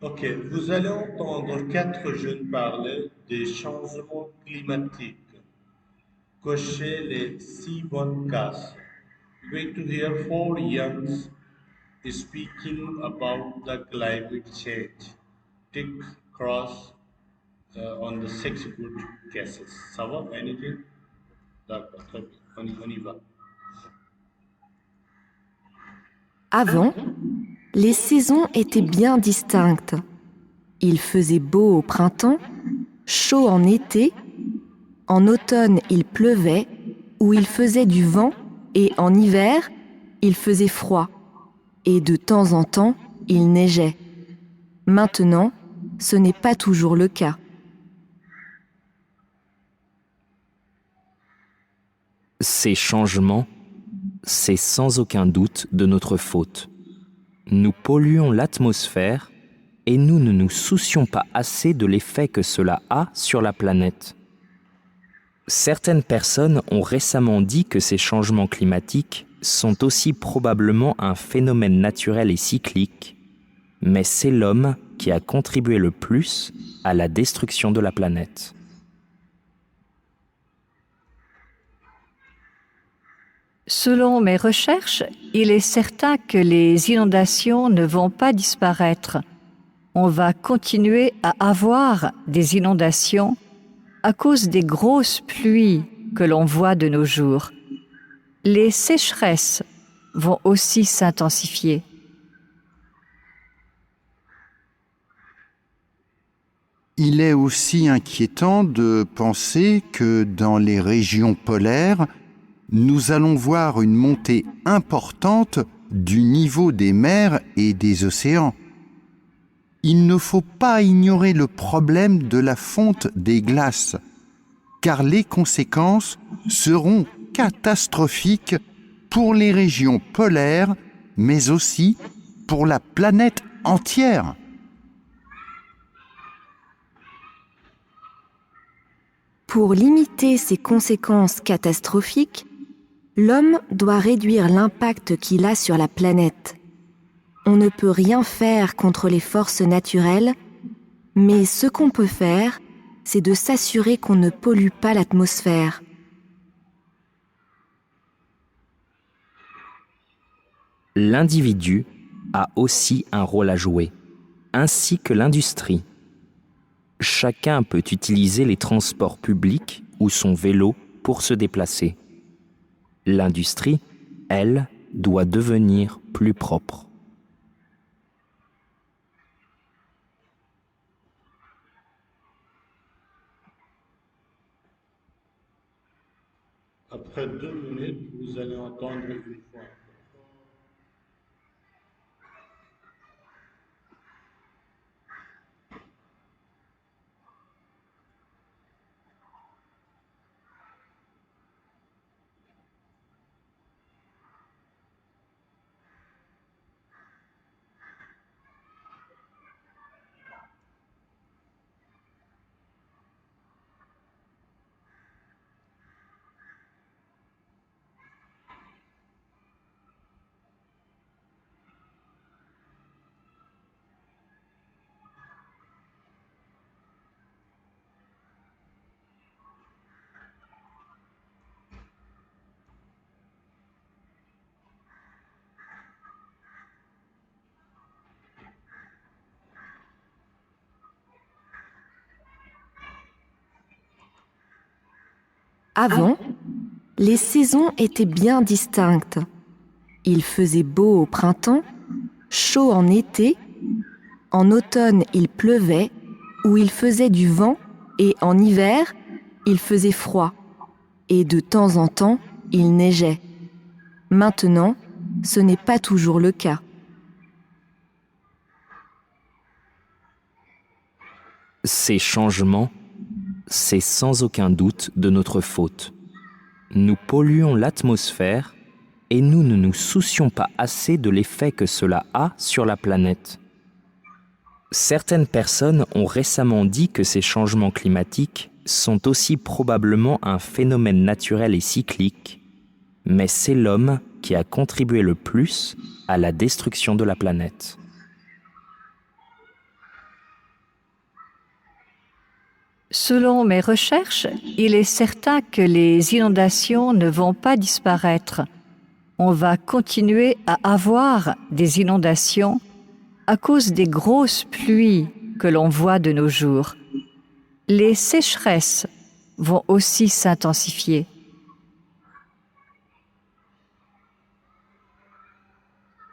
Ok, vous allez entendre quatre jeunes parler des changements climatiques. Cochez les six bonnes cases. You're going to hear four youngs speaking about the climate change. Tick cross on the six good cases. Ça va? Anything? D'accord, très bien. On y va. Avant, les saisons étaient bien distinctes. Il faisait beau au printemps, chaud en été, en automne il pleuvait ou il faisait du vent et en hiver il faisait froid et de temps en temps il neigeait. Maintenant, ce n'est pas toujours le cas. Ces changements, c'est sans aucun doute de notre faute. Nous polluons l'atmosphère et nous ne nous soucions pas assez de l'effet que cela a sur la planète. Certaines personnes ont récemment dit que ces changements climatiques sont aussi probablement un phénomène naturel et cyclique, mais c'est l'homme qui a contribué le plus à la destruction de la planète. Selon mes recherches, il est certain que les inondations ne vont pas disparaître. On va continuer à avoir des inondations à cause des grosses pluies que l'on voit de nos jours. Les sécheresses vont aussi s'intensifier. Il est aussi inquiétant de penser que dans les régions polaires, nous allons voir une montée importante du niveau des mers et des océans. Il ne faut pas ignorer le problème de la fonte des glaces, car les conséquences seront catastrophiques pour les régions polaires, mais aussi pour la planète entière. Pour limiter ces conséquences catastrophiques, l'homme doit réduire l'impact qu'il a sur la planète. On ne peut rien faire contre les forces naturelles, mais ce qu'on peut faire, c'est de s'assurer qu'on ne pollue pas l'atmosphère. L'individu a aussi un rôle à jouer, ainsi que l'industrie. Chacun peut utiliser les transports publics ou son vélo pour se déplacer. L'industrie, elle, doit devenir plus propre. Après 2 minutes, vous allez entendre une fois. Avant, les saisons étaient bien distinctes. Il faisait beau au printemps, chaud en été, en automne il pleuvait ou il faisait du vent et en hiver il faisait froid et de temps en temps il neigeait. Maintenant, ce n'est pas toujours le cas. Ces changements, c'est sans aucun doute de notre faute. Nous polluons l'atmosphère et nous ne nous soucions pas assez de l'effet que cela a sur la planète. Certaines personnes ont récemment dit que ces changements climatiques sont aussi probablement un phénomène naturel et cyclique, mais c'est l'homme qui a contribué le plus à la destruction de la planète. Selon mes recherches, il est certain que les inondations ne vont pas disparaître. On va continuer à avoir des inondations à cause des grosses pluies que l'on voit de nos jours. Les sécheresses vont aussi s'intensifier.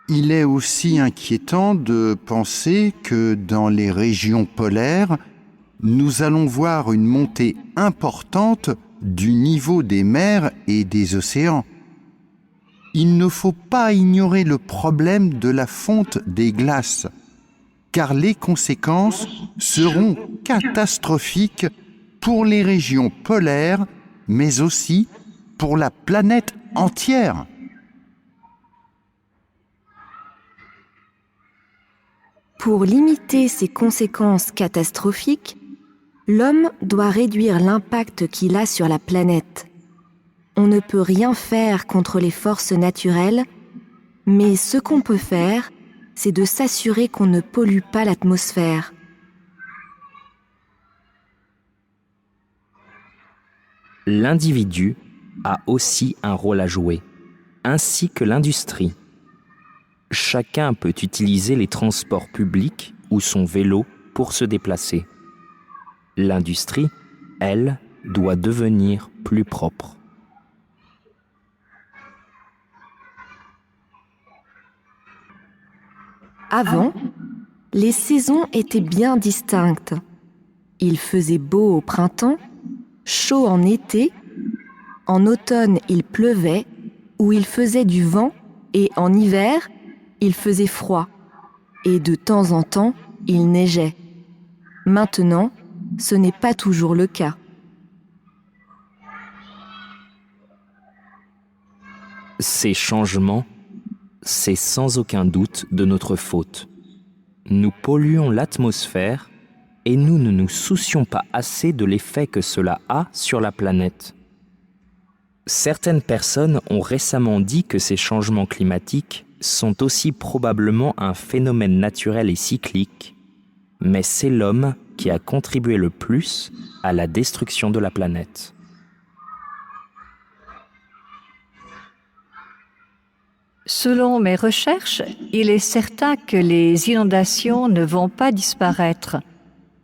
Il est aussi inquiétant de penser que dans les régions polaires, nous allons voir une montée importante du niveau des mers et des océans. Il ne faut pas ignorer le problème de la fonte des glaces, car les conséquences seront catastrophiques pour les régions polaires, mais aussi pour la planète entière. Pour limiter ces conséquences catastrophiques, l'homme doit réduire l'impact qu'il a sur la planète. On ne peut rien faire contre les forces naturelles, mais ce qu'on peut faire, c'est de s'assurer qu'on ne pollue pas l'atmosphère. L'individu a aussi un rôle à jouer, ainsi que l'industrie. Chacun peut utiliser les transports publics ou son vélo pour se déplacer. L'industrie, elle, doit devenir plus propre. Avant, les saisons étaient bien distinctes. Il faisait beau au printemps, chaud en été, en automne il pleuvait ou il faisait du vent et en hiver il faisait froid et de temps en temps il neigeait. Maintenant, ce n'est pas toujours le cas. Ces changements, c'est sans aucun doute de notre faute. Nous polluons l'atmosphère et nous ne nous soucions pas assez de l'effet que cela a sur la planète. Certaines personnes ont récemment dit que ces changements climatiques sont aussi probablement un phénomène naturel et cyclique, mais c'est l'homme qui a contribué le plus à la destruction de la planète. Selon mes recherches, il est certain que les inondations ne vont pas disparaître.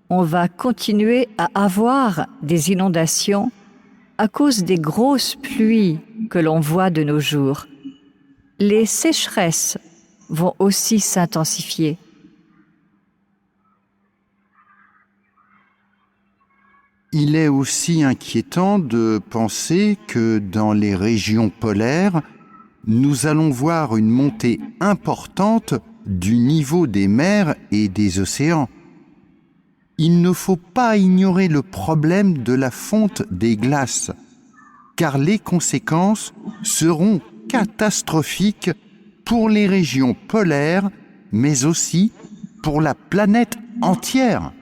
On va continuer à avoir des inondations à cause des grosses pluies que l'on voit de nos jours. Les sécheresses vont aussi s'intensifier. Il est aussi inquiétant de penser que dans les régions polaires, nous allons voir une montée importante du niveau des mers et des océans. Il ne faut pas ignorer le problème de la fonte des glaces, car les conséquences seront catastrophiques pour les régions polaires, mais aussi pour la planète entière.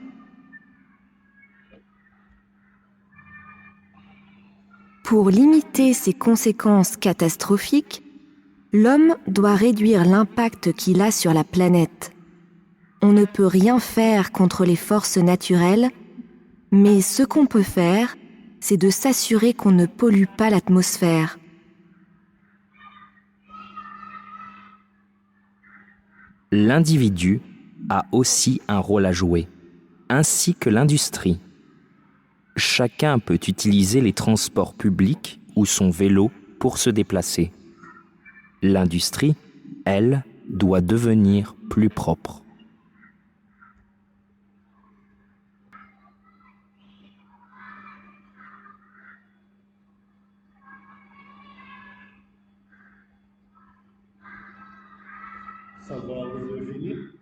Pour limiter ces conséquences catastrophiques, l'homme doit réduire l'impact qu'il a sur la planète. On ne peut rien faire contre les forces naturelles, mais ce qu'on peut faire, c'est de s'assurer qu'on ne pollue pas l'atmosphère. L'individu a aussi un rôle à jouer, ainsi que l'industrie. Chacun peut utiliser les transports publics ou son vélo pour se déplacer. L'industrie, elle, doit devenir plus propre. Ça va redevenir